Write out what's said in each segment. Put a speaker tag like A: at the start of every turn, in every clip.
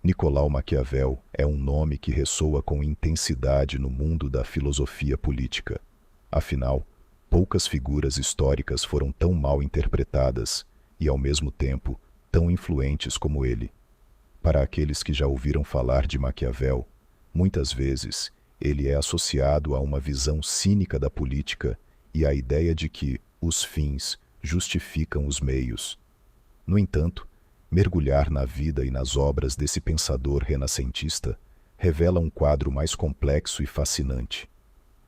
A: Nicolau Maquiavel é um nome que ressoa com intensidade no mundo da filosofia política. Afinal, poucas figuras históricas foram tão mal interpretadas e, ao mesmo tempo, tão influentes como ele. Para aqueles que já ouviram falar de Maquiavel, muitas vezes ele é associado a uma visão cínica da política e à ideia de que os fins justificam os meios. No entanto, mergulhar na vida e nas obras desse pensador renascentista revela um quadro mais complexo e fascinante.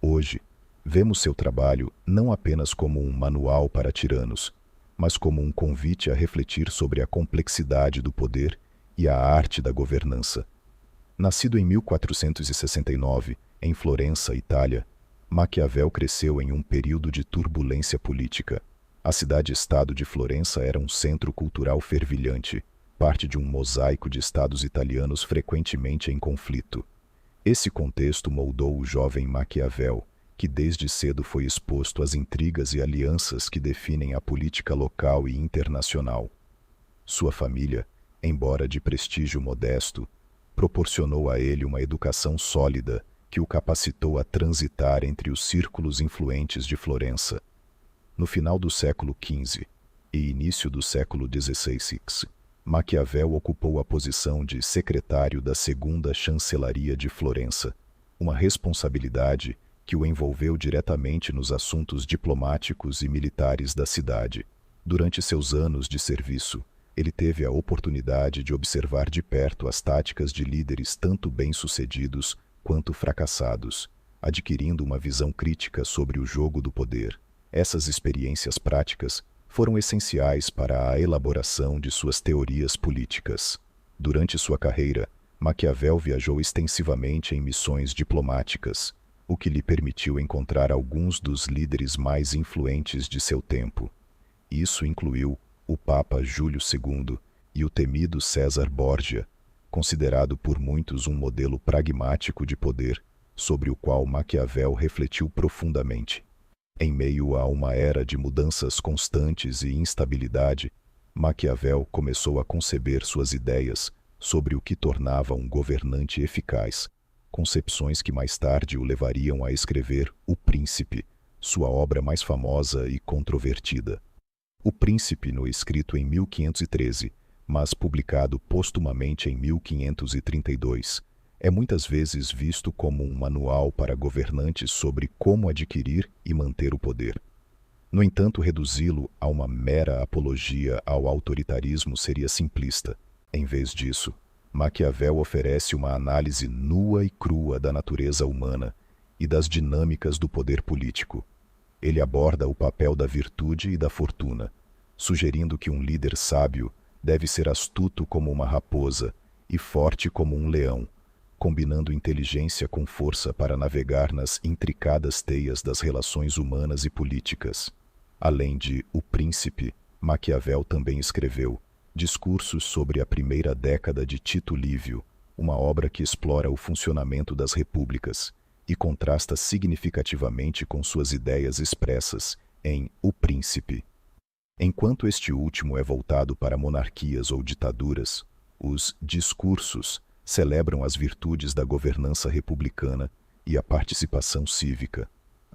A: Hoje, vemos seu trabalho não apenas como um manual para tiranos, mas como um convite a refletir sobre a complexidade do poder e a arte da governança. Nascido em 1469, em Florença, Itália, Maquiavel cresceu em um período de turbulência política. A cidade-estado de Florença era um centro cultural fervilhante, parte de um mosaico de estados italianos frequentemente em conflito. Esse contexto moldou o jovem Maquiavel, que desde cedo foi exposto às intrigas e alianças que definem a política local e internacional. Sua família, embora de prestígio modesto, proporcionou a ele uma educação sólida que o capacitou a transitar entre os círculos influentes de Florença. No final do século XV e início do século XVI, Maquiavel ocupou a posição de secretário da segunda chancelaria de Florença, uma responsabilidade que o envolveu diretamente nos assuntos diplomáticos e militares da cidade. Durante seus anos de serviço, ele teve a oportunidade de observar de perto as táticas de líderes tanto bem-sucedidos quanto fracassados, adquirindo uma visão crítica sobre o jogo do poder. Essas experiências práticas foram essenciais para a elaboração de suas teorias políticas. Durante sua carreira, Maquiavel viajou extensivamente em missões diplomáticas, o que lhe permitiu encontrar alguns dos líderes mais influentes de seu tempo. Isso incluiu o Papa Júlio II e o temido César Borgia, considerado por muitos um modelo pragmático de poder, sobre o qual Maquiavel refletiu profundamente. Em meio a uma era de mudanças constantes e instabilidade, Maquiavel começou a conceber suas ideias sobre o que tornava um governante eficaz, concepções que mais tarde o levariam a escrever O Príncipe, sua obra mais famosa e controvertida. O Príncipe, no escrito em 1513, mas publicado postumamente em 1532, é muitas vezes visto como um manual para governantes sobre como adquirir e manter o poder. No entanto, reduzi-lo a uma mera apologia ao autoritarismo seria simplista. Em vez disso, Maquiavel oferece uma análise nua e crua da natureza humana e das dinâmicas do poder político. Ele aborda o papel da virtude e da fortuna, sugerindo que um líder sábio deve ser astuto como uma raposa e forte como um leão, combinando inteligência com força para navegar nas intricadas teias das relações humanas e políticas. Além de O Príncipe, Maquiavel também escreveu Discursos sobre a primeira década de Tito Livio, uma obra que explora o funcionamento das repúblicas e contrasta significativamente com suas ideias expressas em O Príncipe. Enquanto este último é voltado para monarquias ou ditaduras, os discursos celebram as virtudes da governança republicana e a participação cívica.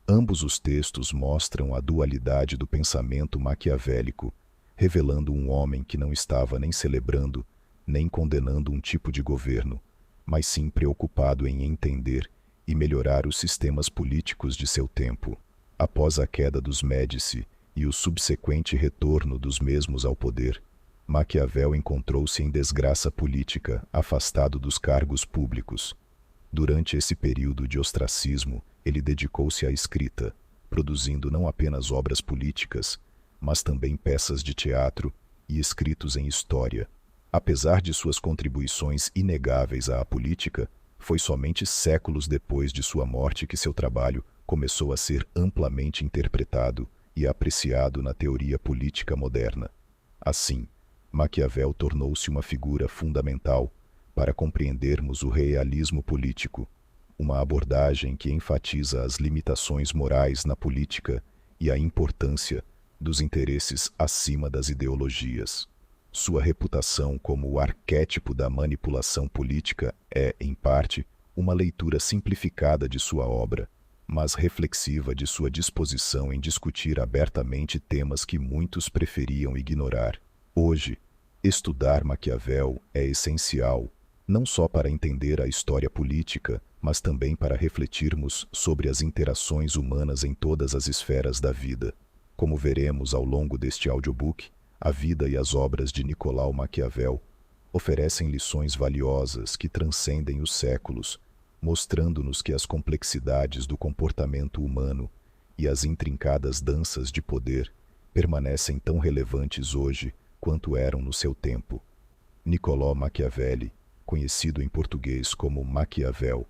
A: Ambos os textos mostram a dualidade do pensamento maquiavélico, revelando um homem que não estava nem celebrando, nem condenando um tipo de governo, mas sim preocupado em entender e melhorar os sistemas políticos de seu tempo. Após a queda dos Médici e o subsequente retorno dos mesmos ao poder, Maquiavel encontrou-se em desgraça política, afastado dos cargos públicos. Durante esse período de ostracismo, ele dedicou-se à escrita, produzindo não apenas obras políticas, mas também peças de teatro e escritos em história. Apesar de suas contribuições inegáveis à política, foi somente séculos depois de sua morte que seu trabalho começou a ser amplamente interpretado e apreciado na teoria política moderna. Assim, Maquiavel tornou-se uma figura fundamental para compreendermos o realismo político, uma abordagem que enfatiza as limitações morais na política e a importância dos interesses acima das ideologias. Sua reputação como o arquétipo da manipulação política é, em parte, uma leitura simplificada de sua obra, mas reflexiva de sua disposição em discutir abertamente temas que muitos preferiam ignorar. Hoje, estudar Maquiavel é essencial, não só para entender a história política, mas também para refletirmos sobre as interações humanas em todas as esferas da vida. Como veremos ao longo deste audiobook, a vida e as obras de Nicolau Maquiavel oferecem lições valiosas que transcendem os séculos, mostrando-nos que as complexidades do comportamento humano e as intrincadas danças de poder permanecem tão relevantes hoje quanto eram no seu tempo. Nicolau Machiavelli, conhecido em português como Maquiavel,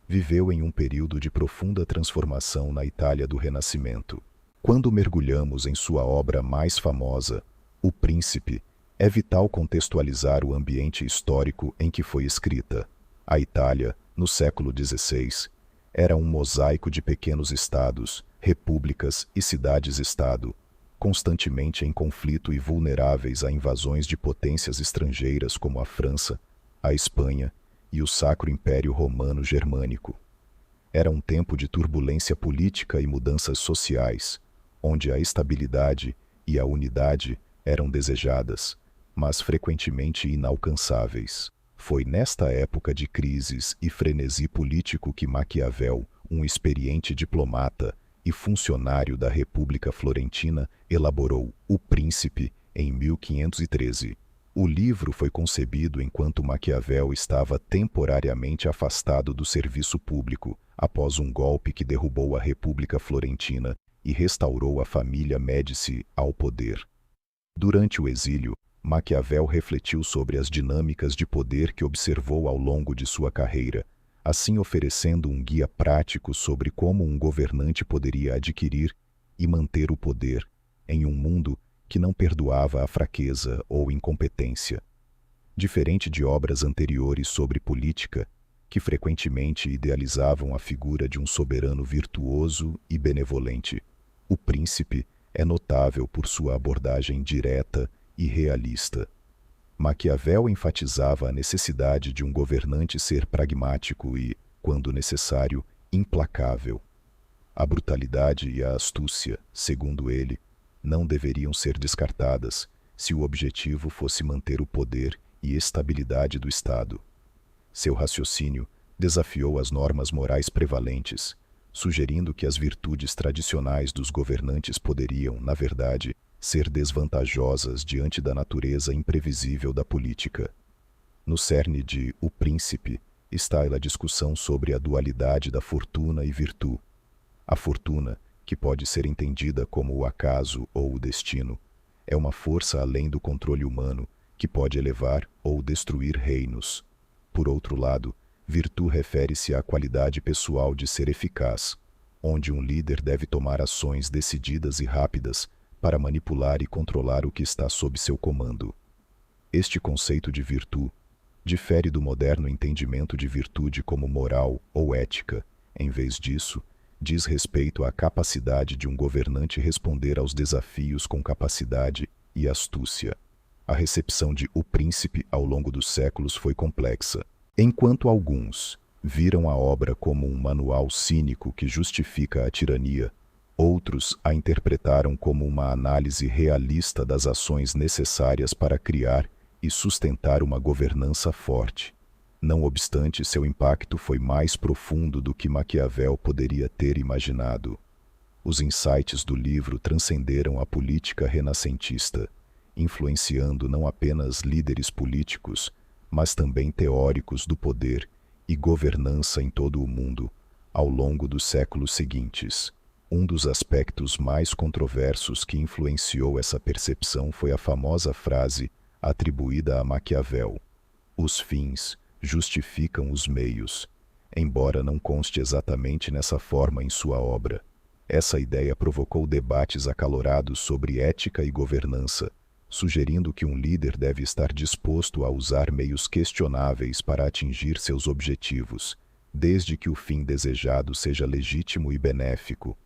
A: viveu em um período de profunda transformação na Itália do Renascimento. Quando mergulhamos em sua obra mais famosa, O Príncipe, é vital contextualizar o ambiente histórico em que foi escrita. A Itália, no século XVI, era um mosaico de pequenos estados, repúblicas e cidades-estado, constantemente em conflito e vulneráveis a invasões de potências estrangeiras como a França, a Espanha e o Sacro Império Romano Germânico. Era um tempo de turbulência política e mudanças sociais, onde a estabilidade e a unidade eram desejadas, mas frequentemente inalcançáveis. Foi nesta época de crises e frenesi político que Maquiavel, um experiente diplomata e funcionário da República Florentina, elaborou O Príncipe em 1513. O livro foi concebido enquanto Maquiavel estava temporariamente afastado do serviço público, após um golpe que derrubou a República Florentina e restaurou a família Médici ao poder. Durante o exílio, Maquiavel refletiu sobre as dinâmicas de poder que observou ao longo de sua carreira, assim oferecendo um guia prático sobre como um governante poderia adquirir e manter o poder em um mundo que não perdoava a fraqueza ou incompetência. Diferente de obras anteriores sobre política, que frequentemente idealizavam a figura de um soberano virtuoso e benevolente, O Príncipe é notável por sua abordagem direta e realista. Maquiavel enfatizava a necessidade de um governante ser pragmático e, quando necessário, implacável. A brutalidade e a astúcia, segundo ele, não deveriam ser descartadas se o objetivo fosse manter o poder e estabilidade do Estado. Seu raciocínio desafiou as normas morais prevalentes, sugerindo que as virtudes tradicionais dos governantes poderiam, na verdade, ser desvantajosas diante da natureza imprevisível da política. No cerne de O Príncipe está a discussão sobre a dualidade da fortuna e virtude. A fortuna, que pode ser entendida como o acaso ou o destino, é uma força além do controle humano que pode elevar ou destruir reinos. Por outro lado, virtude refere-se à qualidade pessoal de ser eficaz, onde um líder deve tomar ações decididas e rápidas para manipular e controlar o que está sob seu comando. Este conceito de virtude difere do moderno entendimento de virtude como moral ou ética. Em vez disso, diz respeito à capacidade de um governante responder aos desafios com capacidade e astúcia. A recepção de O Príncipe ao longo dos séculos foi complexa. Enquanto alguns viram a obra como um manual cínico que justifica a tirania, outros a interpretaram como uma análise realista das ações necessárias para criar e sustentar uma governança forte. Não obstante, seu impacto foi mais profundo do que Maquiavel poderia ter imaginado. Os insights do livro transcenderam a política renascentista, influenciando não apenas líderes políticos, mas também teóricos do poder e governança em todo o mundo, ao longo dos séculos seguintes. Um dos aspectos mais controversos que influenciou essa percepção foi a famosa frase atribuída a Maquiavel: "Os fins justificam os meios", embora não conste exatamente nessa forma em sua obra. Essa ideia provocou debates acalorados sobre ética e governança, sugerindo que um líder deve estar disposto a usar meios questionáveis para atingir seus objetivos, desde que o fim desejado seja legítimo e benéfico.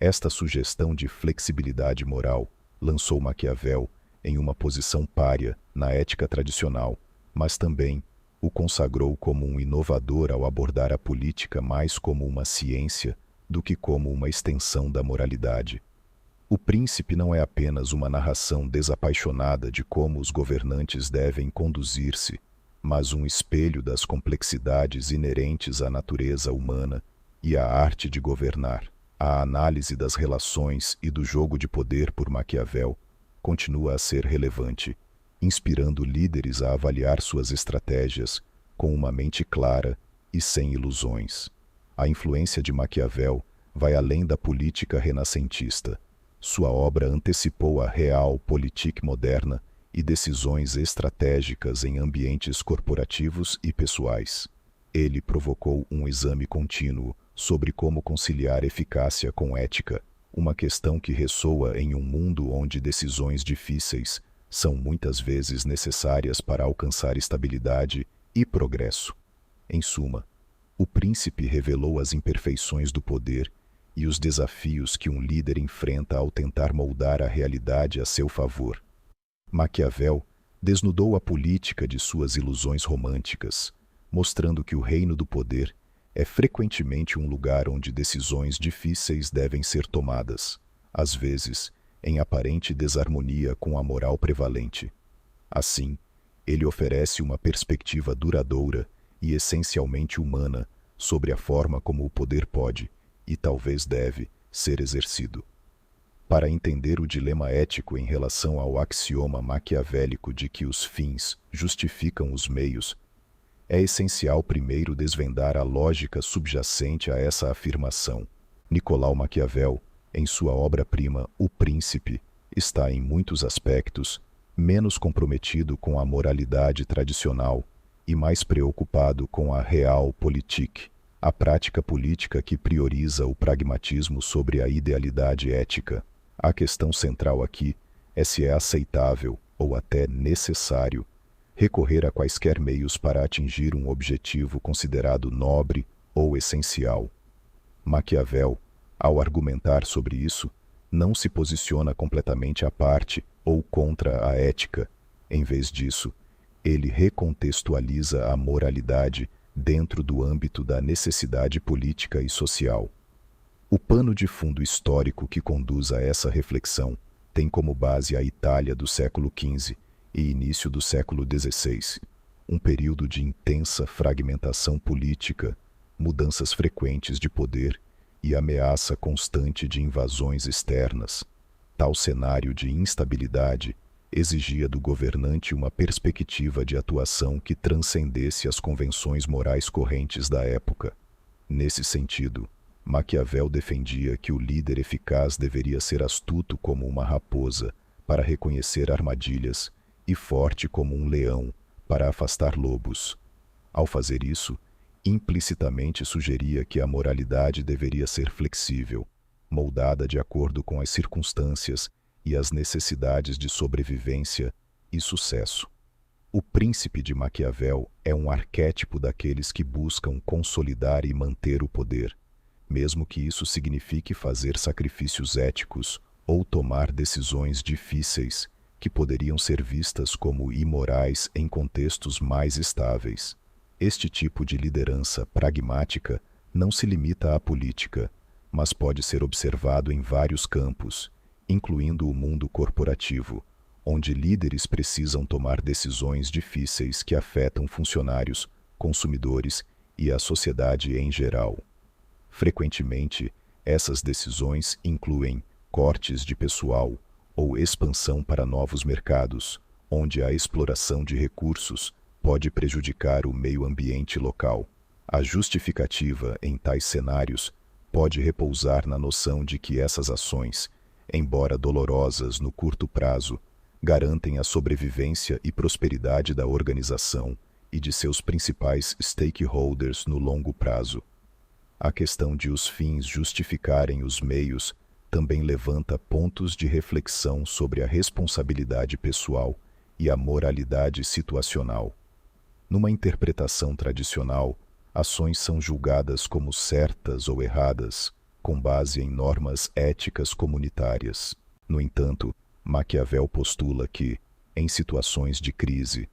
A: Esta sugestão de flexibilidade moral lançou Maquiavel em uma posição pária na ética tradicional, mas também o consagrou como um inovador ao abordar a política mais como uma ciência do que como uma extensão da moralidade. O Príncipe não é apenas uma narração desapaixonada de como os governantes devem conduzir-se, mas um espelho das complexidades inerentes à natureza humana e à arte de governar. A análise das relações e do jogo de poder por Maquiavel continua a ser relevante, inspirando líderes a avaliar suas estratégias com uma mente clara e sem ilusões. A influência de Maquiavel vai além da política renascentista. Sua obra antecipou a realpolitik moderna e decisões estratégicas em ambientes corporativos e pessoais. Ele provocou um exame contínuo sobre como conciliar eficácia com ética, uma questão que ressoa em um mundo onde decisões difíceis são muitas vezes necessárias para alcançar estabilidade e progresso. Em suma, o Príncipe revelou as imperfeições do poder e os desafios que um líder enfrenta ao tentar moldar a realidade a seu favor. Maquiavel desnudou a política de suas ilusões românticas, mostrando que o reino do poder é frequentemente um lugar onde decisões difíceis devem ser tomadas, às vezes em aparente desarmonia com a moral prevalente. Assim, ele oferece uma perspectiva duradoura e essencialmente humana sobre a forma como o poder pode, e talvez deve, ser exercido. Para entender o dilema ético em relação ao axioma maquiavélico de que os fins justificam os meios, é essencial primeiro desvendar a lógica subjacente a essa afirmação. Nicolau Maquiavel, em sua obra-prima O Príncipe, está em muitos aspectos menos comprometido com a moralidade tradicional e mais preocupado com a realpolitik, a prática política que prioriza o pragmatismo sobre a idealidade ética. A questão central aqui é se é aceitável, ou até necessário, recorrer a quaisquer meios para atingir um objetivo considerado nobre ou essencial. Maquiavel, ao argumentar sobre isso, não se posiciona completamente à parte ou contra a ética. Em vez disso, ele recontextualiza a moralidade dentro do âmbito da necessidade política e social. O pano de fundo histórico que conduz a essa reflexão tem como base a Itália do século XV e início do século XVI, um período de intensa fragmentação política, mudanças frequentes de poder e ameaça constante de invasões externas. Tal cenário de instabilidade exigia do governante uma perspectiva de atuação que transcendesse as convenções morais correntes da época. Nesse sentido, Maquiavel defendia que o líder eficaz deveria ser astuto como uma raposa para reconhecer armadilhas e forte como um leão para afastar lobos. Ao fazer isso, implicitamente sugeria que a moralidade deveria ser flexível, moldada de acordo com as circunstâncias e as necessidades de sobrevivência e sucesso. O Príncipe de Maquiavel é um arquétipo daqueles que buscam consolidar e manter o poder, mesmo que isso signifique fazer sacrifícios éticos ou tomar decisões difíceis que poderiam ser vistas como imorais em contextos mais estáveis. Este tipo de liderança pragmática não se limita à política, mas pode ser observado em vários campos, incluindo o mundo corporativo, onde líderes precisam tomar decisões difíceis que afetam funcionários, consumidores e a sociedade em geral. Frequentemente, essas decisões incluem cortes de pessoal ou expansão para novos mercados, onde a exploração de recursos pode prejudicar o meio ambiente local. A justificativa em tais cenários pode repousar na noção de que essas ações, embora dolorosas no curto prazo, garantem a sobrevivência e prosperidade da organização e de seus principais stakeholders no longo prazo. A questão de os fins justificarem os meios também levanta pontos de reflexão sobre a responsabilidade pessoal e a moralidade situacional. Numa interpretação tradicional, ações são julgadas como certas ou erradas, com base em normas éticas comunitárias. No entanto, Maquiavel postula que, em situações de crise,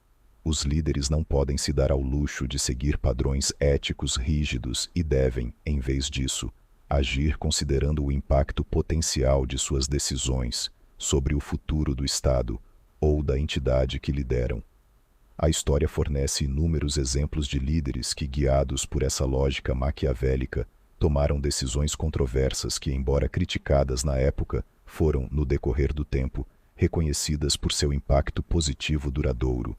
A: os líderes não podem se dar ao luxo de seguir padrões éticos rígidos e devem, em vez disso, agir considerando o impacto potencial de suas decisões sobre o futuro do Estado ou da entidade que lideram. A história fornece inúmeros exemplos de líderes que, guiados por essa lógica maquiavélica, tomaram decisões controversas que, embora criticadas na época, foram, no decorrer do tempo, reconhecidas por seu impacto positivo duradouro.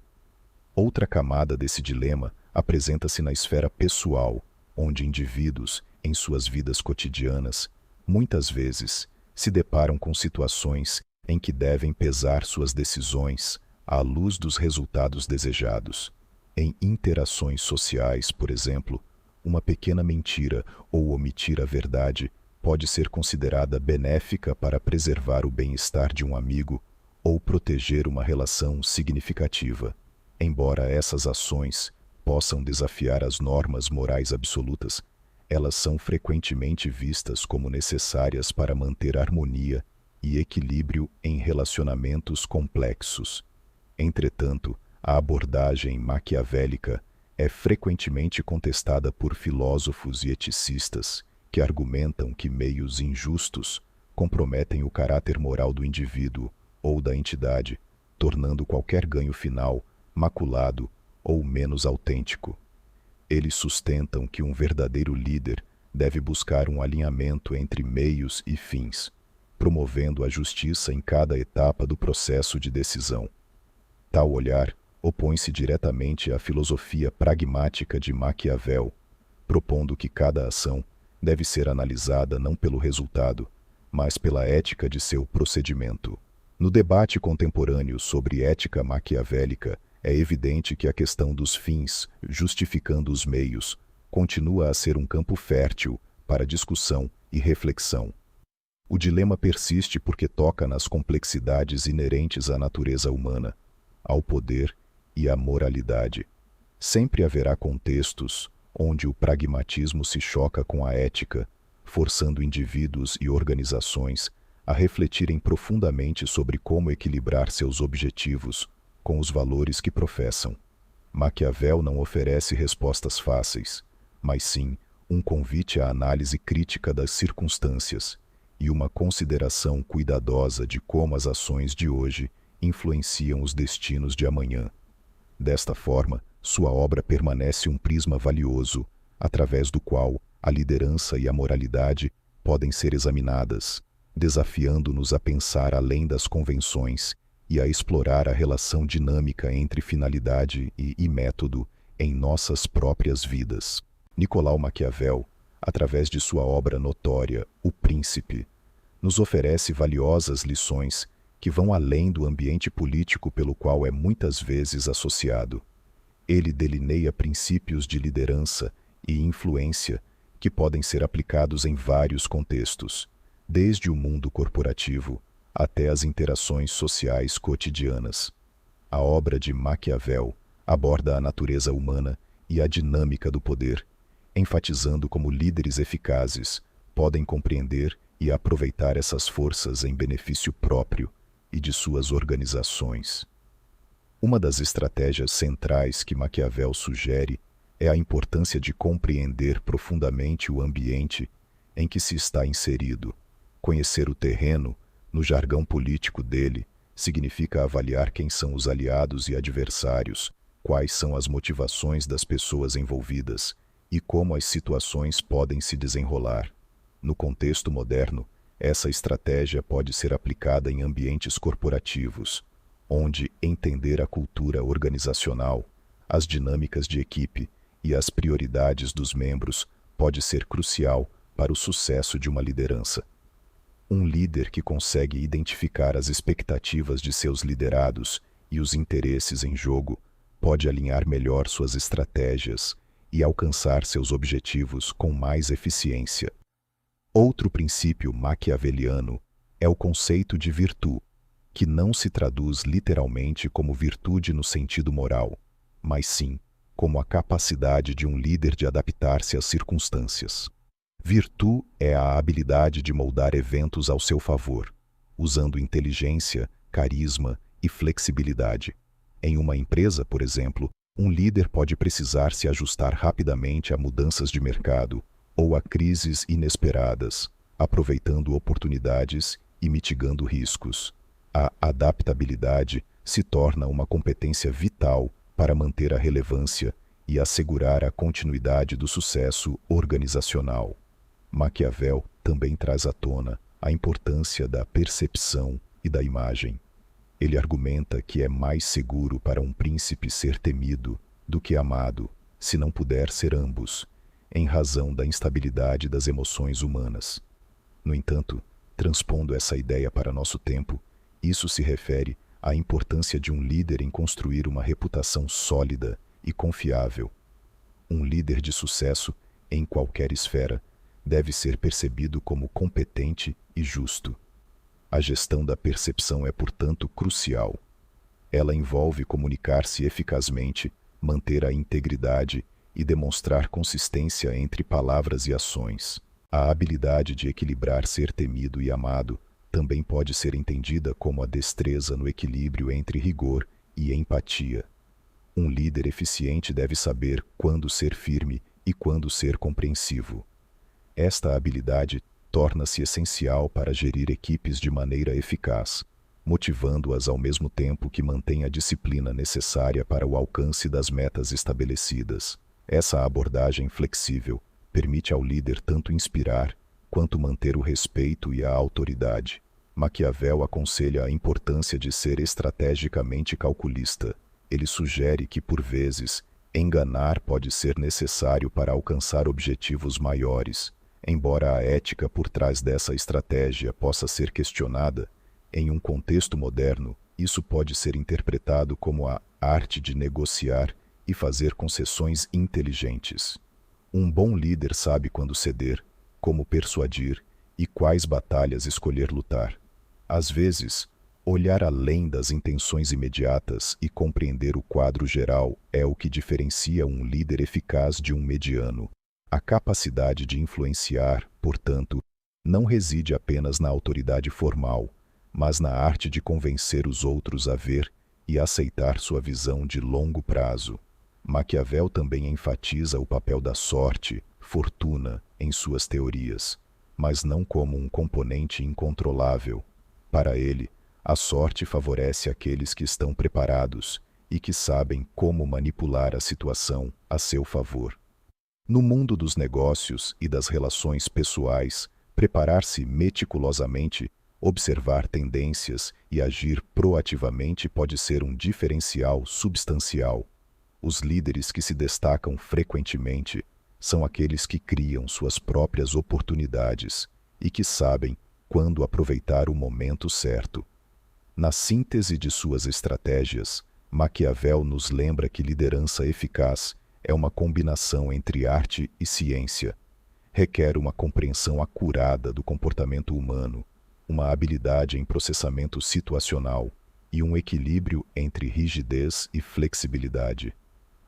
A: Outra camada desse dilema apresenta-se na esfera pessoal, onde indivíduos, em suas vidas cotidianas, muitas vezes, se deparam com situações em que devem pesar suas decisões à luz dos resultados desejados. Em interações sociais, por exemplo, uma pequena mentira ou omitir a verdade pode ser considerada benéfica para preservar o bem-estar de um amigo ou proteger uma relação significativa. Embora essas ações possam desafiar as normas morais absolutas, elas são frequentemente vistas como necessárias para manter harmonia e equilíbrio em relacionamentos complexos. Entretanto, a abordagem maquiavélica é frequentemente contestada por filósofos e eticistas que argumentam que meios injustos comprometem o caráter moral do indivíduo ou da entidade, tornando qualquer ganho final maculado ou menos autêntico. Eles sustentam que um verdadeiro líder deve buscar um alinhamento entre meios e fins, promovendo a justiça em cada etapa do processo de decisão. Tal olhar opõe-se diretamente à filosofia pragmática de Maquiavel, propondo que cada ação deve ser analisada não pelo resultado, mas pela ética de seu procedimento. No debate contemporâneo sobre ética maquiavélica, é evidente que a questão dos fins, justificando os meios, continua a ser um campo fértil para discussão e reflexão. O dilema persiste porque toca nas complexidades inerentes à natureza humana, ao poder e à moralidade. Sempre haverá contextos onde o pragmatismo se choca com a ética, forçando indivíduos e organizações a refletirem profundamente sobre como equilibrar seus objetivos com os valores que professam. Maquiavel não oferece respostas fáceis, mas sim um convite à análise crítica das circunstâncias e uma consideração cuidadosa de como as ações de hoje influenciam os destinos de amanhã. Desta forma, sua obra permanece um prisma valioso, através do qual a liderança e a moralidade podem ser examinadas, desafiando-nos a pensar além das convenções e a explorar a relação dinâmica entre finalidade e método em nossas próprias vidas. Nicolau Maquiavel, através de sua obra notória, O Príncipe, nos oferece valiosas lições que vão além do ambiente político pelo qual é muitas vezes associado. Ele delineia princípios de liderança e influência que podem ser aplicados em vários contextos, desde o mundo corporativo até as interações sociais cotidianas. A obra de Maquiavel aborda a natureza humana e a dinâmica do poder, enfatizando como líderes eficazes podem compreender e aproveitar essas forças em benefício próprio e de suas organizações. Uma das estratégias centrais que Maquiavel sugere é a importância de compreender profundamente o ambiente em que se está inserido. Conhecer o terreno, no jargão político dele, significa avaliar quem são os aliados e adversários, quais são as motivações das pessoas envolvidas e como as situações podem se desenrolar. No contexto moderno, essa estratégia pode ser aplicada em ambientes corporativos, onde entender a cultura organizacional, as dinâmicas de equipe e as prioridades dos membros pode ser crucial para o sucesso de uma liderança. Um líder que consegue identificar as expectativas de seus liderados e os interesses em jogo pode alinhar melhor suas estratégias e alcançar seus objetivos com mais eficiência. Outro princípio maquiaveliano é o conceito de virtude, que não se traduz literalmente como virtude no sentido moral, mas sim como a capacidade de um líder de adaptar-se às circunstâncias. Virtude é a habilidade de moldar eventos ao seu favor, usando inteligência, carisma e flexibilidade. Em uma empresa, por exemplo, um líder pode precisar se ajustar rapidamente a mudanças de mercado ou a crises inesperadas, aproveitando oportunidades e mitigando riscos. A adaptabilidade se torna uma competência vital para manter a relevância e assegurar a continuidade do sucesso organizacional. Maquiavel também traz à tona a importância da percepção e da imagem. Ele argumenta que é mais seguro para um príncipe ser temido do que amado, se não puder ser ambos, em razão da instabilidade das emoções humanas. No entanto, transpondo essa ideia para nosso tempo, isso se refere à importância de um líder em construir uma reputação sólida e confiável. Um líder de sucesso, em qualquer esfera, deve ser percebido como competente e justo. A gestão da percepção é, portanto, crucial. Ela envolve comunicar-se eficazmente, manter a integridade e demonstrar consistência entre palavras e ações. A habilidade de equilibrar ser temido e amado também pode ser entendida como a destreza no equilíbrio entre rigor e empatia. Um líder eficiente deve saber quando ser firme e quando ser compreensivo. Esta habilidade torna-se essencial para gerir equipes de maneira eficaz, motivando-as ao mesmo tempo que mantém a disciplina necessária para o alcance das metas estabelecidas. Essa abordagem flexível permite ao líder tanto inspirar quanto manter o respeito e a autoridade. Maquiavel aconselha a importância de ser estrategicamente calculista. Ele sugere que, por vezes, enganar pode ser necessário para alcançar objetivos maiores. Embora a ética por trás dessa estratégia possa ser questionada, em um contexto moderno, isso pode ser interpretado como a arte de negociar e fazer concessões inteligentes. Um bom líder sabe quando ceder, como persuadir e quais batalhas escolher lutar. Às vezes, olhar além das intenções imediatas e compreender o quadro geral é o que diferencia um líder eficaz de um mediano. A capacidade de influenciar, portanto, não reside apenas na autoridade formal, mas na arte de convencer os outros a ver e aceitar sua visão de longo prazo. Maquiavel também enfatiza o papel da sorte, fortuna, em suas teorias, mas não como um componente incontrolável. Para ele, a sorte favorece aqueles que estão preparados e que sabem como manipular a situação a seu favor. No mundo dos negócios e das relações pessoais, preparar-se meticulosamente, observar tendências e agir proativamente pode ser um diferencial substancial. Os líderes que se destacam frequentemente são aqueles que criam suas próprias oportunidades e que sabem quando aproveitar o momento certo. Na síntese de suas estratégias, Maquiavel nos lembra que liderança eficaz é uma combinação entre arte e ciência. Requer uma compreensão acurada do comportamento humano, uma habilidade em processamento situacional e um equilíbrio entre rigidez e flexibilidade.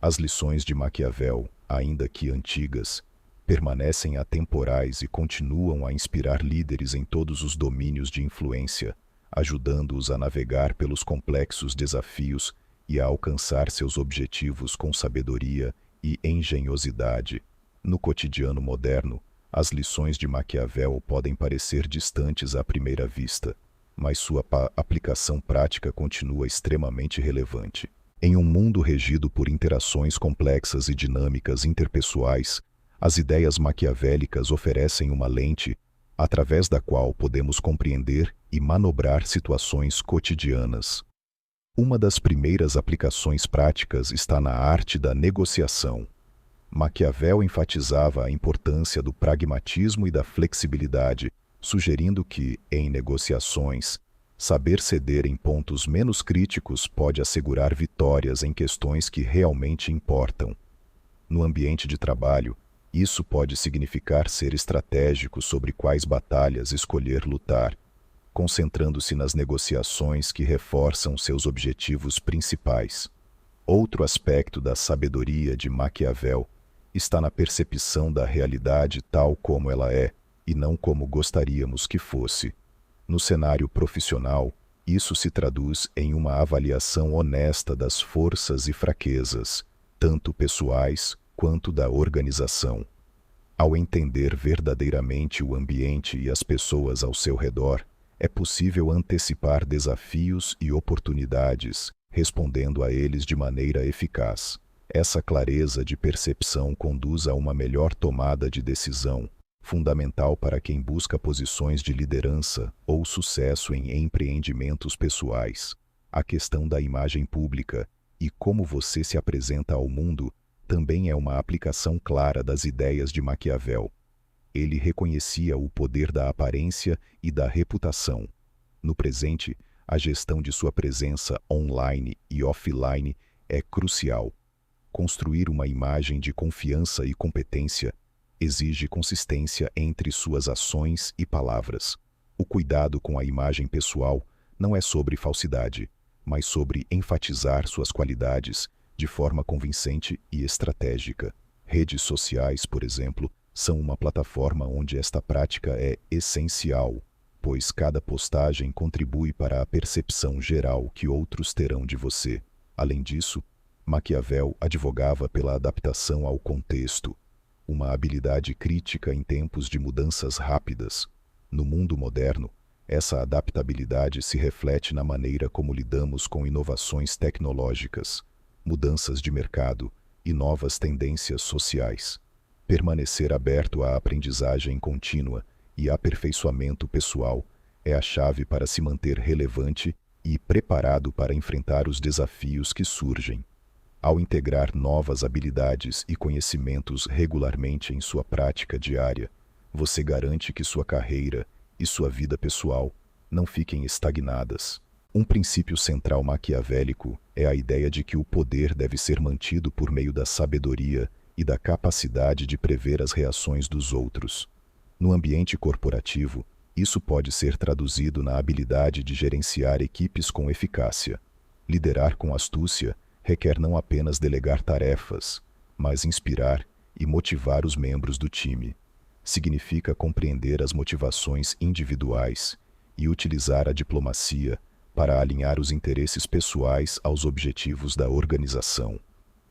A: As lições de Maquiavel, ainda que antigas, permanecem atemporais e continuam a inspirar líderes em todos os domínios de influência, ajudando-os a navegar pelos complexos desafios e a alcançar seus objetivos com sabedoria e engenhosidade. No cotidiano moderno, as lições de Maquiavel podem parecer distantes à primeira vista, mas sua aplicação prática continua extremamente relevante. Em um mundo regido por interações complexas e dinâmicas interpessoais, as ideias maquiavélicas oferecem uma lente através da qual podemos compreender e manobrar situações cotidianas. Uma das primeiras aplicações práticas está na arte da negociação. Maquiavel enfatizava a importância do pragmatismo e da flexibilidade, sugerindo que, em negociações, saber ceder em pontos menos críticos pode assegurar vitórias em questões que realmente importam. No ambiente de trabalho, isso pode significar ser estratégico sobre quais batalhas escolher lutar, concentrando-se nas negociações que reforçam seus objetivos principais. Outro aspecto da sabedoria de Maquiavel está na percepção da realidade tal como ela é, e não como gostaríamos que fosse. No cenário profissional, Isso se traduz em uma avaliação honesta das forças e fraquezas, tanto pessoais quanto da organização. Ao entender verdadeiramente o ambiente e as pessoas ao seu redor, é possível antecipar desafios e oportunidades, respondendo a eles de maneira eficaz. Essa clareza de percepção conduz a uma melhor tomada de decisão, fundamental para quem busca posições de liderança ou sucesso em empreendimentos pessoais. A questão da imagem pública e como você se apresenta ao mundo também é uma aplicação clara das ideias de Maquiavel. Ele reconhecia o poder da aparência e da reputação. No presente, a gestão de sua presença online e offline é crucial. Construir uma imagem de confiança e competência exige consistência entre suas ações e palavras. O cuidado com a imagem pessoal não é sobre falsidade, mas sobre enfatizar suas qualidades de forma convincente e estratégica. Redes sociais, por exemplo, são uma plataforma onde esta prática é essencial, pois cada postagem contribui para a percepção geral que outros terão de você. Além disso, Maquiavel advogava pela adaptação ao contexto, uma habilidade crítica em tempos de mudanças rápidas. No mundo moderno, essa adaptabilidade se reflete na maneira como lidamos com inovações tecnológicas, mudanças de mercado e novas tendências sociais. Permanecer aberto à aprendizagem contínua e aperfeiçoamento pessoal é a chave para se manter relevante e preparado para enfrentar os desafios que surgem. Ao integrar novas habilidades e conhecimentos regularmente em sua prática diária, você garante que sua carreira e sua vida pessoal não fiquem estagnadas. Um princípio central maquiavélico é a ideia de que o poder deve ser mantido por meio da sabedoria e da capacidade de prever as reações dos outros. No ambiente corporativo, isso pode ser traduzido na habilidade de gerenciar equipes com eficácia. Liderar com astúcia requer não apenas delegar tarefas, mas inspirar e motivar os membros do time. Significa compreender as motivações individuais e utilizar a diplomacia para alinhar os interesses pessoais aos objetivos da organização.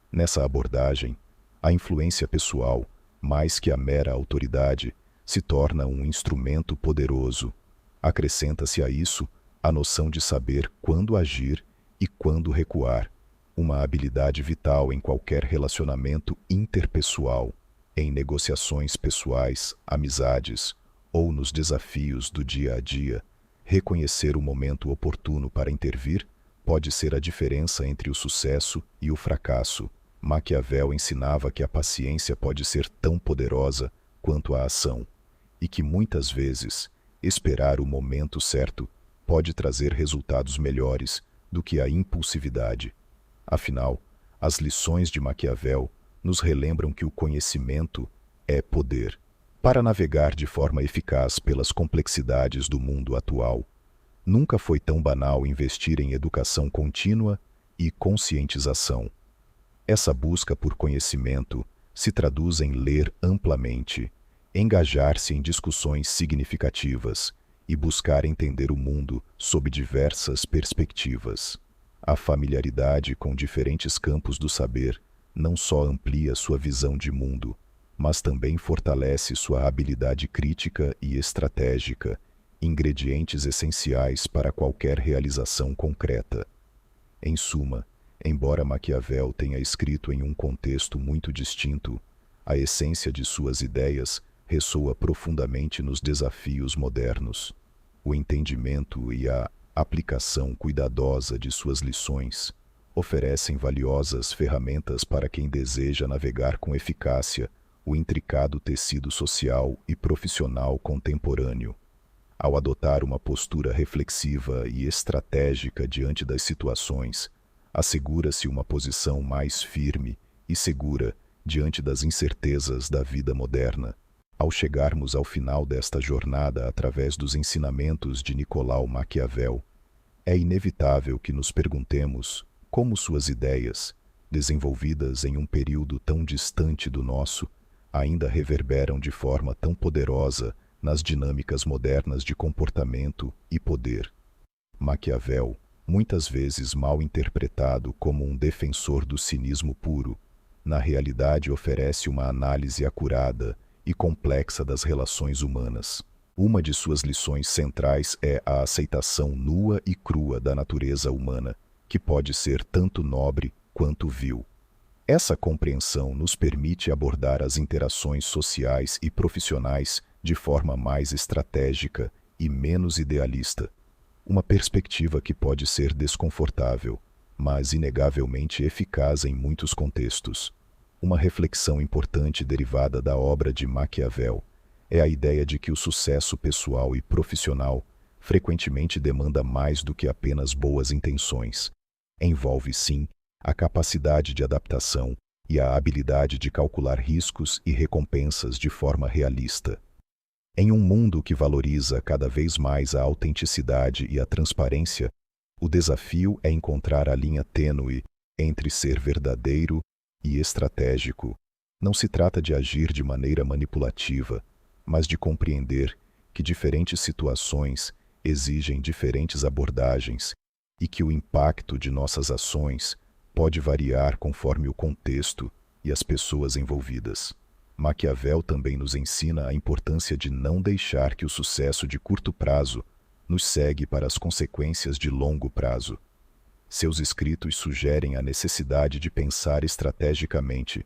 A: Nessa abordagem, a influência pessoal, mais que a mera autoridade, se torna um instrumento poderoso. Acrescenta-se a isso a noção de saber quando agir e quando recuar, uma habilidade vital em qualquer relacionamento interpessoal, em negociações pessoais, amizades ou nos desafios do dia a dia. Reconhecer o momento oportuno para intervir pode ser a diferença entre o sucesso e o fracasso. Maquiavel ensinava que a paciência pode ser tão poderosa quanto a ação, e que muitas vezes esperar o momento certo pode trazer resultados melhores do que a impulsividade. Afinal, as lições de Maquiavel nos relembram que o conhecimento é poder. Para navegar de forma eficaz pelas complexidades do mundo atual, nunca foi tão banal investir em educação contínua e conscientização. Essa busca por conhecimento se traduz em ler amplamente, engajar-se em discussões significativas e buscar entender o mundo sob diversas perspectivas. A familiaridade com diferentes campos do saber não só amplia sua visão de mundo, mas também fortalece sua habilidade crítica e estratégica, ingredientes essenciais para qualquer realização concreta. Em suma, embora Maquiavel tenha escrito em um contexto muito distinto, a essência de suas ideias ressoa profundamente nos desafios modernos. O entendimento e a aplicação cuidadosa de suas lições oferecem valiosas ferramentas para quem deseja navegar com eficácia o intricado tecido social e profissional contemporâneo. Ao adotar uma postura reflexiva e estratégica diante das situações, assegura-se uma posição mais firme e segura diante das incertezas da vida moderna. Ao chegarmos ao final desta jornada através dos ensinamentos de Nicolau Maquiavel, é inevitável que nos perguntemos como suas ideias, desenvolvidas em um período tão distante do nosso, ainda reverberam de forma tão poderosa nas dinâmicas modernas de comportamento e poder. Maquiavel, muitas vezes mal interpretado como um defensor do cinismo puro, na realidade oferece uma análise acurada e complexa das relações humanas. Uma de suas lições centrais é a aceitação nua e crua da natureza humana, que pode ser tanto nobre quanto vil. Essa compreensão nos permite abordar as interações sociais e profissionais de forma mais estratégica e menos idealista. Uma perspectiva que pode ser desconfortável, mas inegavelmente eficaz em muitos contextos. Uma reflexão importante derivada da obra de Maquiavel é a ideia de que o sucesso pessoal e profissional frequentemente demanda mais do que apenas boas intenções. Envolve, sim, a capacidade de adaptação e a habilidade de calcular riscos e recompensas de forma realista. Em um mundo que valoriza cada vez mais a autenticidade e a transparência, o desafio é encontrar a linha tênue entre ser verdadeiro e estratégico. Não se trata de agir de maneira manipulativa, mas de compreender que diferentes situações exigem diferentes abordagens e que o impacto de nossas ações pode variar conforme o contexto e as pessoas envolvidas. Maquiavel também nos ensina a importância de não deixar que o sucesso de curto prazo nos cegue para as consequências de longo prazo. Seus escritos sugerem a necessidade de pensar estrategicamente,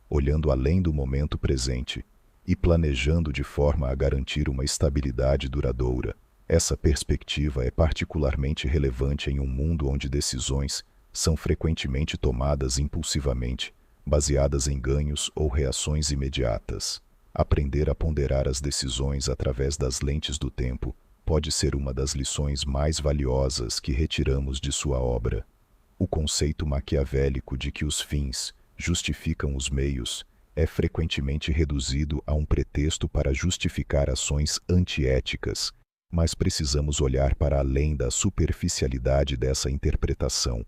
A: olhando além do momento presente e planejando de forma a garantir uma estabilidade duradoura. Essa perspectiva é particularmente relevante em um mundo onde decisões são frequentemente tomadas impulsivamente, baseadas em ganhos ou reações imediatas. Aprender a ponderar as decisões através das lentes do tempo pode ser uma das lições mais valiosas que retiramos de sua obra. O conceito maquiavélico de que os fins justificam os meios é frequentemente reduzido a um pretexto para justificar ações antiéticas, mas precisamos olhar para além da superficialidade dessa interpretação.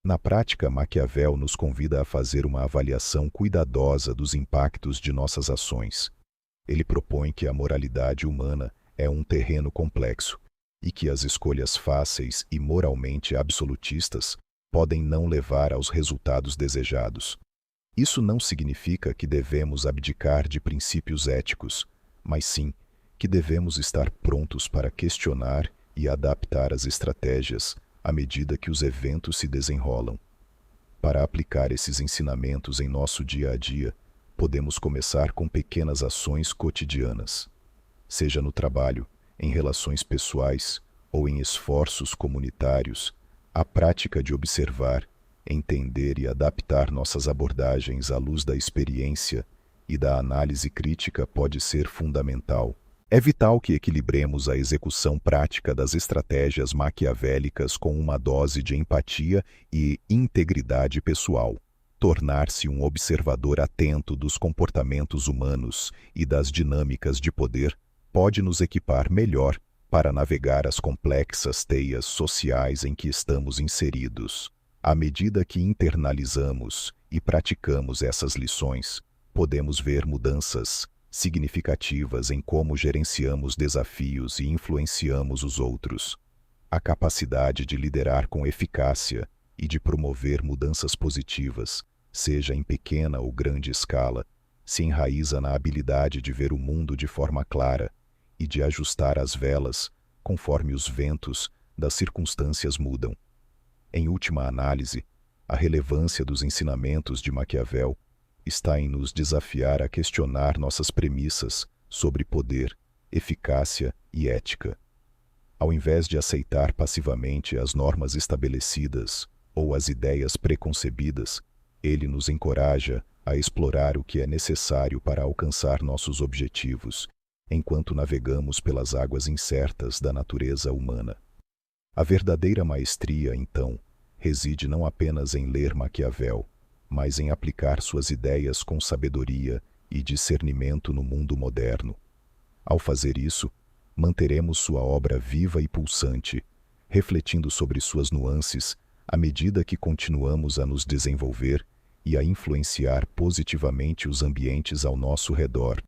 A: Na prática, Maquiavel nos convida a fazer uma avaliação cuidadosa dos impactos de nossas ações. Ele propõe que a moralidade humana é um terreno complexo e que as escolhas fáceis e moralmente absolutistas podem não levar aos resultados desejados. Isso não significa que devemos abdicar de princípios éticos, mas sim que devemos estar prontos para questionar e adaptar as estratégias à medida que os eventos se desenrolam. Para aplicar esses ensinamentos em nosso dia a dia, podemos começar com pequenas ações cotidianas. Seja no trabalho, em relações pessoais ou em esforços comunitários, a prática de observar, entender e adaptar nossas abordagens à luz da experiência e da análise crítica pode ser fundamental. É vital que equilibremos a execução prática das estratégias maquiavélicas com uma dose de empatia e integridade pessoal. Tornar-se um observador atento dos comportamentos humanos e das dinâmicas de poder pode nos equipar melhor para navegar as complexas teias sociais em que estamos inseridos. À medida que internalizamos e praticamos essas lições, podemos ver mudanças significativas em como gerenciamos desafios e influenciamos os outros. A capacidade de liderar com eficácia e de promover mudanças positivas, seja em pequena ou grande escala, se enraiza na habilidade de ver o mundo de forma clara e de ajustar as velas conforme os ventos das circunstâncias mudam. Em última análise, a relevância dos ensinamentos de Maquiavel está em nos desafiar a questionar nossas premissas sobre poder, eficácia e ética. Ao invés de aceitar passivamente as normas estabelecidas ou as ideias preconcebidas, ele nos encoraja a explorar o que é necessário para alcançar nossos objetivos, enquanto navegamos pelas águas incertas da natureza humana. A verdadeira maestria, então, reside não apenas em ler Maquiavel, mas em aplicar suas ideias com sabedoria e discernimento no mundo moderno. Ao fazer isso, manteremos sua obra viva e pulsante, refletindo sobre suas nuances à medida que continuamos a nos desenvolver e a influenciar positivamente os ambientes ao nosso redor.